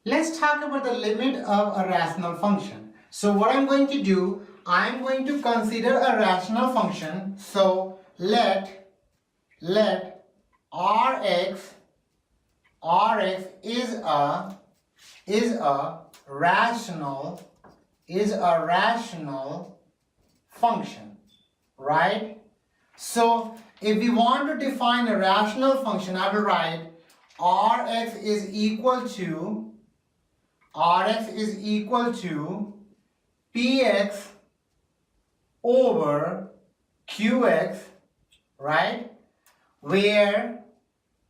Let's talk about the limit of a rational function. So what I'm going to do, I'm going to consider a rational function. So let Rx is a rational function, right? So if we want to define a rational function, I will write Rx is equal to Px over Qx, right? Where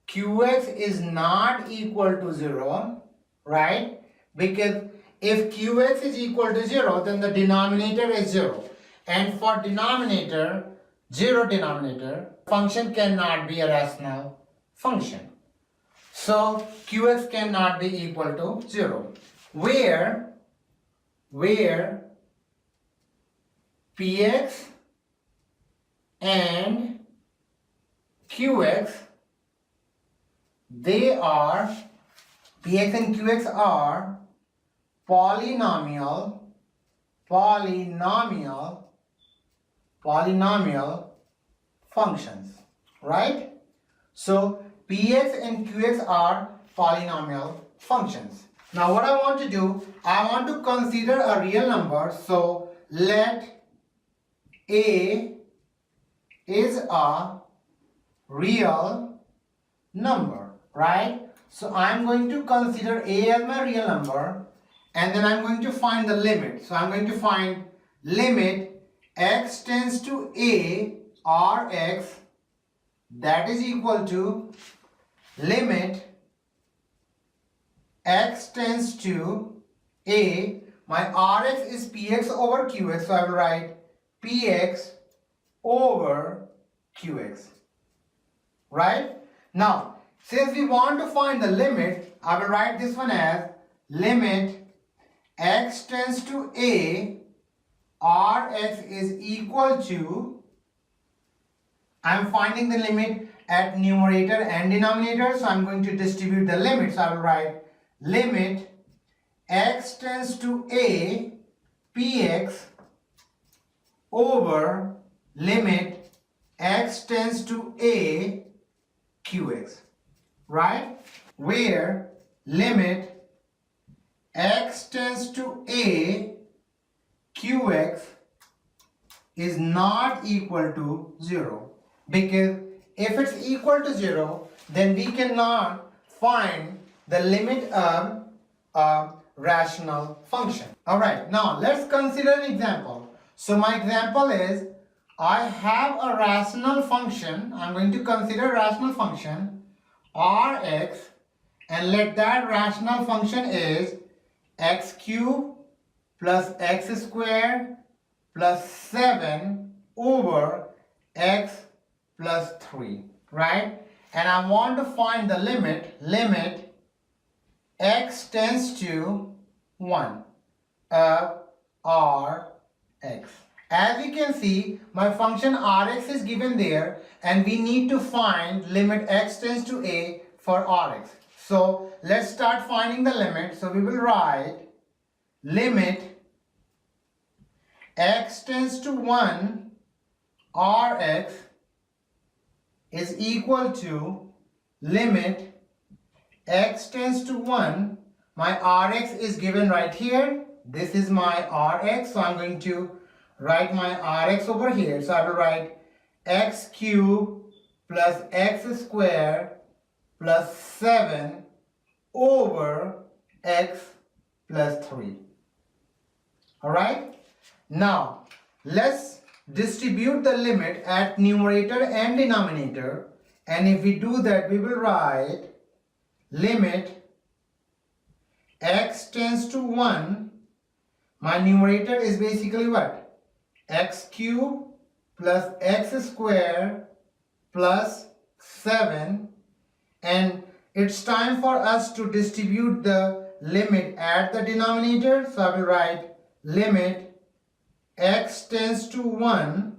Qx is not equal to 0, right? Because if Qx is equal to 0, then the denominator is 0. And for zero denominator, function cannot be a rational function. So Qx cannot be equal to 0. Where Px and Qx, Px and Qx are polynomial functions, right? So Px and Qx are polynomial functions. Now what I want to do, I want to consider a real number. So let A is a real number, right? So I'm going to consider A as my real number, and then I'm going to find the limit. So I'm going to find limit x tends to A Rx, that is equal to limit x tends to A, my Rx is Px over Qx, so I will write Px over Qx, right? Now, since we want to find the limit, I will write this one as limit x tends to A, Rx is equal to, I'm finding the limit at numerator and denominator, so I'm going to distribute the limit. So I will write limit x tends to A Px over limit x tends to A Qx, right? Where limit x tends to A Qx is not equal to 0, because if it's equal to 0, then we cannot find the limit of a rational function. Alright, now let's consider an example. So my example is, I have a rational function. I'm going to consider a rational function Rx, and let that rational function is x cubed plus x squared plus 7 over x plus 3, right? And I want to find the limit x tends to 1 of Rx. As you can see, my function Rx is given there, and we need to find limit x tends to A for Rx. So let's start finding the limit. So we will write limit x tends to 1 Rx is equal to limit x tends to 1, my Rx is given right here. This is my Rx, so I'm going to write my Rx over here. So I will write x cubed plus x squared plus 7 over x plus 3. Alright? Now, let's distribute the limit at numerator and denominator. And if we do that, we will write limit x tends to 1. My numerator is basically what? X cubed plus x squared plus 7. And it's time for us to distribute the limit at the denominator. So I will write limit x tends to 1.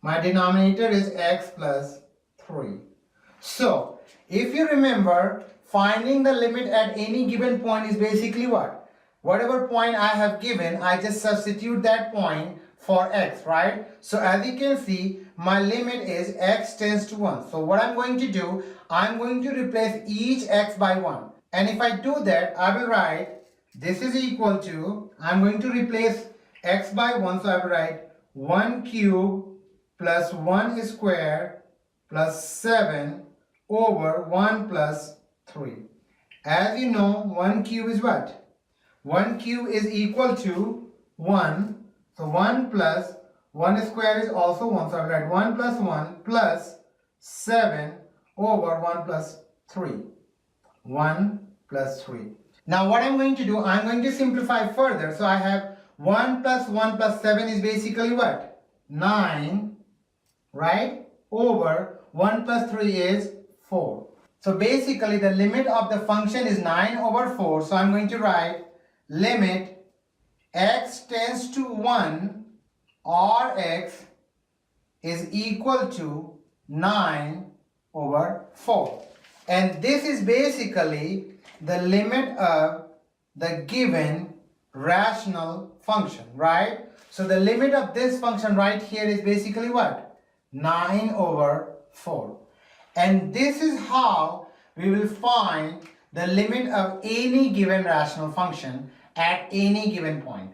My denominator is x plus 3. So if you remember, finding the limit at any given point is basically what? Whatever point I have given, I just substitute that point for x, right? So as you can see, my limit is x tends to 1. So what I'm going to do, I'm going to replace each x by 1. And if I do that, I will write this is equal to, I'm going to replace x by 1. So I will write 1 cube plus 1 square plus 7 over 1 plus 3. As you know, 1 cube is what? 1 cube is equal to 1. So 1 plus 1 square is also 1. So I will write 1 plus 1 plus 7 over 1 plus 3. 1 plus 3. Now what I'm going to do, I'm going to simplify further. So I have 1 plus 1 plus 7 is basically what? 9, right? Over 1 plus 3 is 4. So basically the limit of the function is 9 over 4. So I'm going to write limit x tends to 1 or x is equal to 9 over 4. And this is basically the limit of the given rational function, right? So the limit of this function right here is basically what? 9 over 4. And this is how we will find the limit of any given rational function at any given point.